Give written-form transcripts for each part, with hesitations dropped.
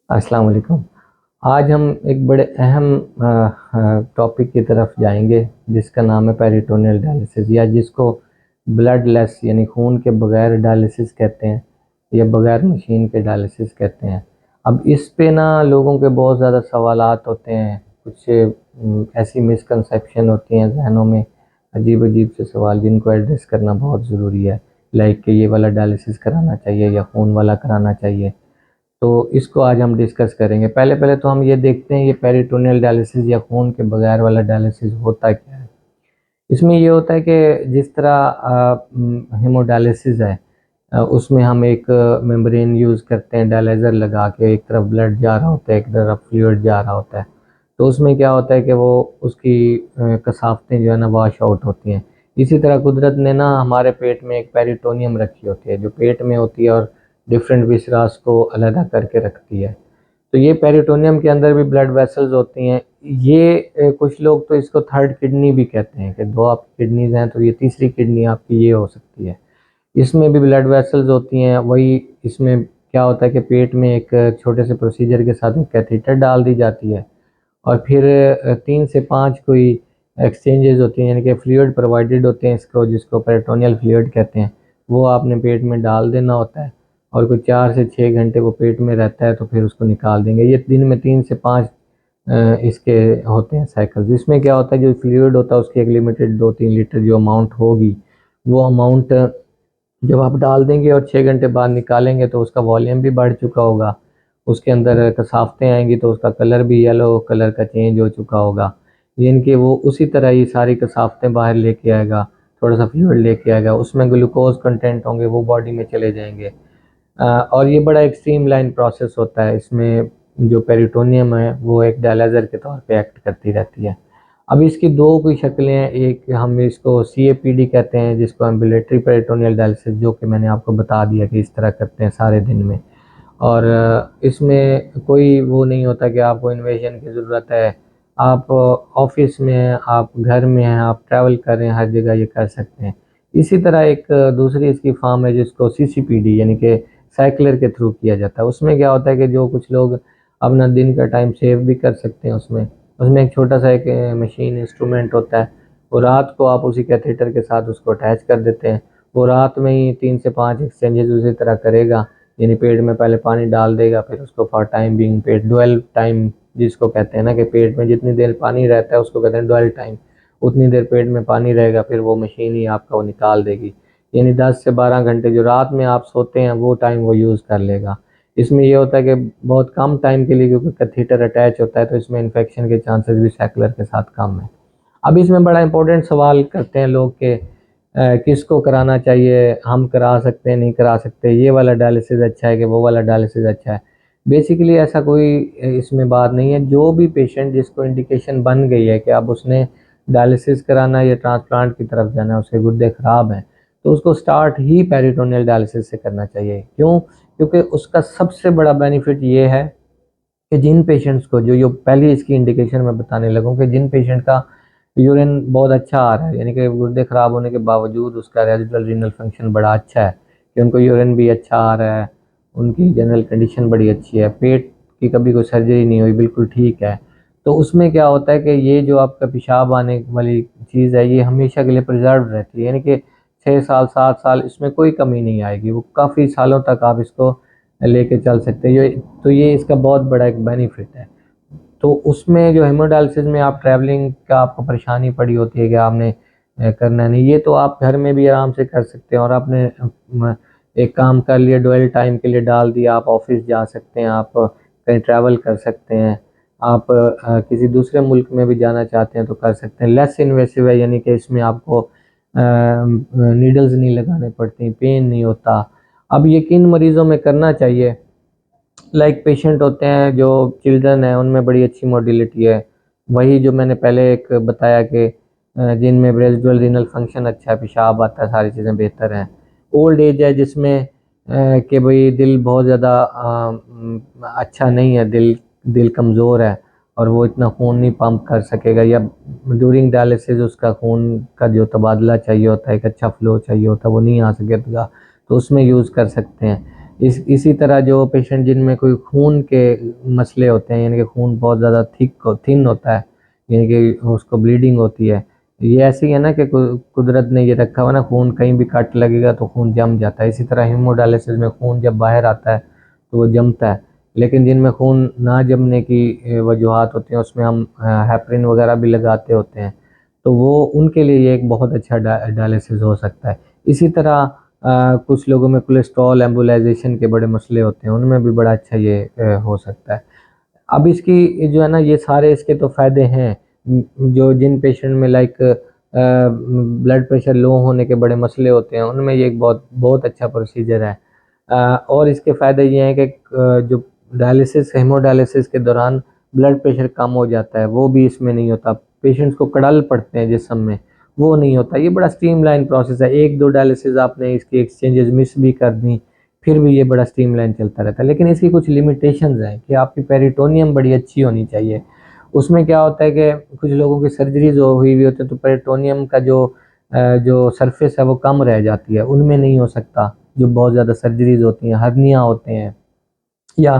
अस्सलाम वालेकुम। आज हम एक बड़े अहम टॉपिक की तरफ जाएंगे जिसका नाम है पेरिटोनियल डायलिसिस या जिसको ब्लड लेस यानी खून के बगैर डायलिसिस कहते हैं या बगैर मशीन के डायलिसिस कहते हैं। अब इस पे ना लोगों के बहुत ज़्यादा सवालात होते हैं, कुछ ऐसी मिसकंसेप्शन होती हैं जहनों में, अजीब अजीब से सवाल जिनको एड्रेस करना बहुत ज़रूरी है। लाइक कि ये वाला डायलिसिस कराना चाहिए या खून वाला कराना चाहिए। तो इसको आज हम डिस्कस करेंगे। पहले पहले तो हम ये देखते हैं ये पेरिटोनियल डायलिसिस या खून के बगैर वाला डायलिसिस होता क्या है। इसमें ये होता है कि जिस तरह हेमोडायलिसिस है, उसमें हम एक मेम्ब्रेन यूज़ करते हैं, डायलाइज़र लगा के, एक तरफ ब्लड जा रहा होता है, एक तरफ फ्लूइड जा रहा होता है। तो उसमें क्या होता है कि वो उसकी कसावतें जो है ना वॉश आउट होती हैं। इसी तरह कुदरत ने ना हमारे पेट में एक पेरिटोनियम रखी होती है जो पेट में होती है और डिफरेंट विसरास को अलहदा करके रखती है। तो ये पेरिटोनियम के अंदर भी ब्लड वेसल्स होती हैं। ये कुछ लोग तो इसको थर्ड किडनी भी कहते हैं कि दो आपकी किडनीज हैं तो ये तीसरी किडनी आपकी ये हो सकती है। इसमें भी ब्लड वेसल्स होती हैं। वही इसमें क्या होता है कि पेट में एक छोटे से प्रोसीजर के साथ एक कैथेटर डाल दी जाती है और फिर 3 से 5 कोई एक्सचेंजेस होती हैं, यानी कि फ्लूइड प्रोवाइडेड होते हैं इसको, जिसको पेरिटोनियल फ्लूइड कहते हैं। वो आपने पेट में डाल देना होता है और कोई 4 से 6 घंटे वो पेट में रहता है तो फिर उसको निकाल देंगे। ये दिन में 3 से 5 इसके होते हैं साइकिल्स। इसमें क्या होता है, जो फ्लूइड होता है उसकी एक लिमिटेड 2-3 लीटर जो अमाउंट होगी, वो अमाउंट जब आप डाल देंगे और 6 घंटे बाद निकालेंगे तो उसका वॉल्यूम भी बढ़ चुका होगा, उसके अंदर कसावतें आएंगी तो उसका कलर भी येलो कलर का चेंज हो चुका होगा। यानी कि वो उसी तरह ही सारी कसावतें बाहर लेके आएगा, थोड़ा सा फ्लूइड लेके आएगा, उसमें ग्लूकोज कंटेंट होंगे वो बॉडी में चले जाएंगे। और ये बड़ा एक स्ट्रीम लाइन प्रोसेस होता है। इसमें जो पेरिटोनियम है वो एक डायलाइज़र के तौर पे एक्ट करती रहती है। अब इसकी दो कोई शक्लें हैं, एक हम इसको CAPD कहते हैं जिसको एम्बुलेटरी पेरिटोनियल डायलिसिस, जो कि मैंने आपको बता दिया कि इस तरह करते हैं सारे दिन में। और इसमें कोई वो नहीं होता कि आपको इन्वेजन की ज़रूरत है। आप ऑफिस में हैं, आप घर में हैं, आप ट्रैवल कर रहे हैं, हर जगह ये कर सकते हैं। इसी तरह एक दूसरी इसकी फॉर्म है जिसको CCPD यानी कि साइकिलर के थ्रू किया जाता है। उसमें क्या होता है कि जो कुछ लोग अपना दिन का टाइम सेव भी कर सकते हैं, उसमें उसमें एक छोटा सा एक मशीन इंस्ट्रूमेंट होता है। वो रात को आप उसी कैथेटर के साथ उसको अटैच कर देते हैं। वो रात में ही 3 से 5 एक्सचेंजेस उसी तरह करेगा, यानी पेट में पहले पानी डाल देगा, फिर उसको for time being pet dwell time जिसको कहते हैं ना, कि पेट में जितनी देर पानी रहता है उसको कहते हैं ड्वेल टाइम, उतनी देर पेट में पानी रहेगा, फिर वो मशीन ही आपका वो निकाल देगी। यानी 10 से 12 घंटे जो रात में आप सोते हैं वो टाइम वो यूज़ कर लेगा। इसमें ये होता है कि बहुत कम टाइम के लिए, क्योंकि कैथेटर अटैच होता है तो इसमें इन्फेक्शन के चांसेस भी सैकुलर के साथ कम है। अब इसमें बड़ा इंपॉर्टेंट सवाल करते हैं लोग कि किसको कराना चाहिए, हम करा सकते हैं नहीं करा सकते, ये वाला डायलिसिस अच्छा है कि वो वाला डायलिसिस अच्छा है। बेसिकली ऐसा कोई इसमें बात नहीं है। जो भी पेशेंट जिसको इंडिकेशन बन गई है कि अब उसने डायलिसिस कराना है या ट्रांसप्लांट की तरफ जाना है, उसके गुर्दे ख़राब हैं, तो उसको स्टार्ट ही पेरिटोनियल डायलिसिस से करना चाहिए। क्यों? क्योंकि उसका सबसे बड़ा बेनिफिट ये है कि जिन पेशेंट्स को जो पहली इसकी इंडिकेशन मैं बताने लगूँ कि जिन पेशेंट का यूरिन बहुत अच्छा आ रहा है, यानी कि गुर्दे ख़राब होने के बावजूद उसका रेजिडुअल रीनल फंक्शन बड़ा अच्छा है, कि उनको यूरिन भी अच्छा आ रहा है, उनकी जनरल कंडीशन बड़ी अच्छी है, पेट की कभी कोई सर्जरी नहीं हुई, बिल्कुल ठीक है। तो उसमें क्या होता है कि ये जो आपका पेशाब आने वाली चीज़ है ये हमेशा के लिए प्रिजर्व रहती है, यानी कि 6 साल 7 साल इसमें कोई कमी नहीं आएगी, वो काफ़ी सालों तक आप इसको लेके चल सकते हैं। ये तो ये इसका बहुत बड़ा एक बेनिफिट है। तो उसमें जो हेमोडायलिसिस में आप ट्रैवलिंग का आपको परेशानी पड़ी होती है कि आपने करना नहीं, ये तो आप घर में भी आराम से कर सकते हैं। और आपने एक काम कर लिया, डुअल टाइम के लिए डाल दिया, आप ऑफिस जा सकते हैं, आप कहीं ट्रैवल कर सकते हैं, आप किसी दूसरे मुल्क में भी जाना चाहते हैं तो कर सकते हैं। लेस इन्वेसिव है, यानी कि इसमें आपको नीडल्स नहीं लगाने पड़ती, पेन नहीं होता। अब ये किन मरीज़ों में करना चाहिए? लाइक पेशेंट होते हैं जो चिल्ड्रन है, उनमें बड़ी अच्छी मोडिलिटी है। वही जो मैंने पहले एक बताया कि जिनमें रेजिडुअल रीनल फंक्शन अच्छा है, पेशाब आता है, सारी चीज़ें बेहतर हैं। ओल्ड एज है जिसमें कि भाई दिल बहुत ज़्यादा अच्छा नहीं है, दिल दिल कमज़ोर है और वो इतना खून नहीं पंप कर सकेगा, या ड्यूरिंग डायलिसिस उसका खून का जो तबादला चाहिए होता है, एक अच्छा फ्लो चाहिए होता है, वो नहीं आ सकेगा, तो उसमें यूज़ कर सकते हैं। इसी तरह जो पेशेंट जिनमें कोई खून के मसले होते हैं, यानी कि खून बहुत ज़्यादा थिन होता है, यानी कि उसको ब्लीडिंग होती है, ये ऐसे ही है ना कि कुदरत ने ये रखा हुआ ना, खून कहीं भी कट लगेगा तो खून जम जाता है। इसी तरह हीमोडायलिसिस में खून जब बाहर आता है तो वो जमता है, लेकिन जिनमें खून ना जमने की वजूहात होती हैं उसमें हम हेपरिन वगैरह भी लगाते होते हैं, तो वो उनके लिए ये एक बहुत अच्छा डायलिसिस हो सकता है। इसी तरह कुछ लोगों में कोलेस्ट्रॉल एम्बुलाइजेशन के बड़े मसले होते हैं, उनमें भी बड़ा अच्छा ये हो सकता है। अब इसकी जो है ना, ये सारे इसके तो फ़ायदे हैं। जो जिन पेशेंट में लाइक ब्लड प्रेशर लो होने के बड़े मसले होते हैं, उनमें ये एक बहुत बहुत अच्छा प्रोसीजर है। और इसके फ़ायदे ये हैं कि जो डायलिसिस हेमोडायलिसिस के दौरान ब्लड प्रेशर कम हो जाता है, वो भी इसमें नहीं होता। पेशेंट्स को कड़ल पड़ते हैं जिस्म में, वो नहीं होता। ये बड़ा स्ट्रीमलाइन प्रोसेस है। 1-2 डायलिसिस आपने इसकी एक्सचेंजेस मिस भी कर दी, फिर भी ये बड़ा स्ट्रीमलाइन चलता रहता है। लेकिन इसकी कुछ लिमिटेशंस हैं कि आपकी पेरिटोनियम बड़ी अच्छी होनी चाहिए। उसमें क्या होता है कि कुछ लोगों की सर्जरीज हुई हुई होती है, तो पेरिटोनियम का जो सरफेस है वो कम रह जाती है, उनमें नहीं हो सकता। जो बहुत ज़्यादा सर्जरीज होती हैं, हर्निया होते हैं, या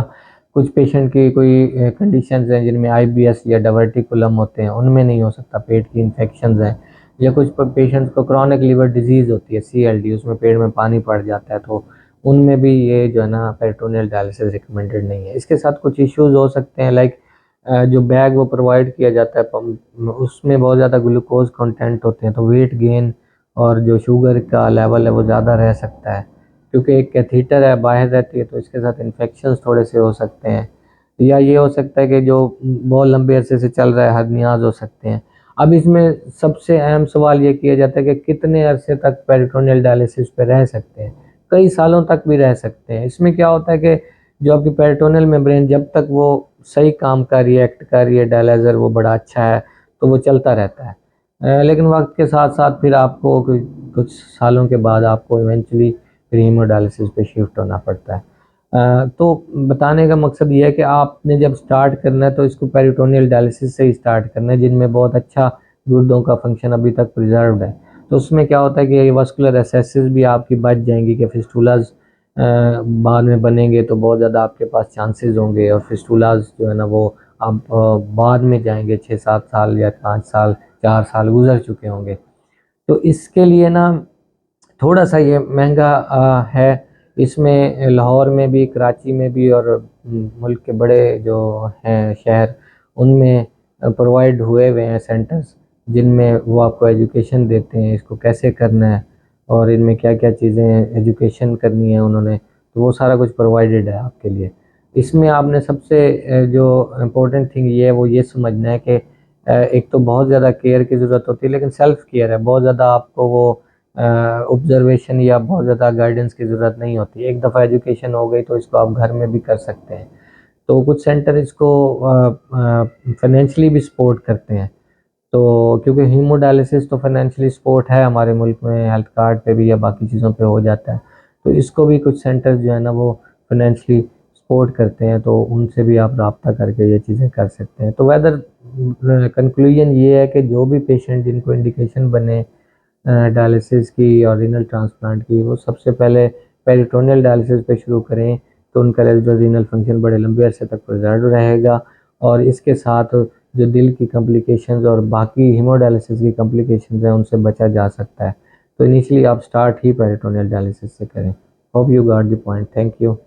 कुछ पेशेंट की कोई कंडीशंस हैं जिनमें आईबीएस या डायवर्टिकुलम होते हैं, उनमें नहीं हो सकता। पेट की इन्फेक्शंस हैं, या कुछ पेशेंट्स को क्रॉनिक लीवर डिजीज़ होती है, सीएलडी, उसमें पेट में पानी पड़ जाता है, तो उनमें भी ये जो है ना पेरिटोनियल डायलिसिस रिकमेंडेड नहीं है। इसके साथ कुछ इश्यूज हो सकते हैं, लाइक जो बैग वो प्रोवाइड किया जाता है पम्प, उसमें बहुत ज़्यादा ग्लूकोज कंटेंट होते हैं, तो वेट गेन और जो शुगर का लेवल है वो ज़्यादा रह सकता है, क्योंकि एक कैथीटर है बाहर रहती है, तो इसके साथ इन्फेक्शंस थोड़े से हो सकते हैं। या ये हो सकता है कि जो बहुत लंबे अरसे से चल रहा है, हर्नियाज हो सकते हैं। अब इसमें सबसे अहम सवाल ये किया जाता है कि कितने अरसे तक पेरिटोनियल डायलिसिस पे रह सकते हैं। कई सालों तक भी रह सकते हैं। इसमें क्या होता है कि जो आपकी पेरिटोनियल मेम्ब्रेन जब तक वो सही काम कर रही है, एक्ट कर रही है, डायलाइज़र वो बड़ा अच्छा है, तो वो चलता रहता है। लेकिन वक्त के साथ साथ फिर आपको कुछ सालों के बाद आपको इवेंचुअली फिर हीमोडायलिसिस पे शिफ्ट होना पड़ता है। तो बताने का मकसद ये है कि आपने जब स्टार्ट करना है तो इसको पेरिटोनियल डायलिसिस से ही स्टार्ट करना है, जिनमें बहुत अच्छा गुर्दों का फंक्शन अभी तक प्रिजर्व्ड है। तो उसमें क्या होता है कि ये वास्कुलर एसेसिस भी आपकी बच जाएंगी, कि फिस्टुलाज बाद में बनेंगे तो बहुत ज़्यादा आपके पास चांसेस होंगे, और फिस्टुलाज जो है ना वो आप बाद में जाएंगे, 6-7 साल या 5 साल 4 साल गुजर चुके होंगे। तो इसके लिए ना थोड़ा सा ये महंगा है। इसमें लाहौर में भी, कराची में भी, और मुल्क के बड़े जो हैं शहर, उनमें प्रोवाइड हुए हुए हैं सेंटर्स, जिनमें वो आपको एजुकेशन देते हैं इसको कैसे करना है, और इनमें क्या क्या चीज़ें एजुकेशन करनी है उन्होंने, तो वो सारा कुछ प्रोवाइडेड है आपके लिए। इसमें आपने सबसे जो इम्पोर्टेंट थिंग ये है वो ये समझना है कि एक तो बहुत ज़्यादा केयर की ज़रूरत होती है, लेकिन सेल्फ केयर है, बहुत ज़्यादा आपको वो ऑब्जर्वेशन या बहुत ज़्यादा गाइडेंस की ज़रूरत नहीं होती। एक दफ़ा एजुकेशन हो गई तो इसको आप घर में भी कर सकते हैं। तो कुछ सेंटर इसको फाइनेंशियली भी सपोर्ट करते हैं। तो क्योंकि हीमोडायलिसिस तो फाइनेंशियली सपोर्ट है हमारे मुल्क में, हेल्थ कार्ड पे भी या बाकी चीज़ों पे हो जाता है, तो इसको भी कुछ सेंटर्स जो है ना वो फाइनेंशियली सपोर्ट करते हैं, तो उनसे भी आप रब्ता करके ये चीज़ें कर सकते हैं। तो वेदर कंक्लूजन ये है कि जो भी पेशेंट जिनको इंडिकेशन बने डायलिसिस की और रीनल ट्रांसप्लांट की, वो सबसे पहले पेरिटोनियल डायलिसिस पे शुरू करें, तो उनका रेसिडुअल रीनल फंक्शन बड़े लंबे अरसे तक प्रिजर्व रहेगा, और इसके साथ जो दिल की कॉम्प्लिकेशंस और बाकी हीमोडायलिसिस की कॉम्प्लिकेशंस हैं उनसे बचा जा सकता है। तो इनिशियली आप स्टार्ट ही पेरिटोनियल डायलिसिस से करें। Hope you got the point. Thank you.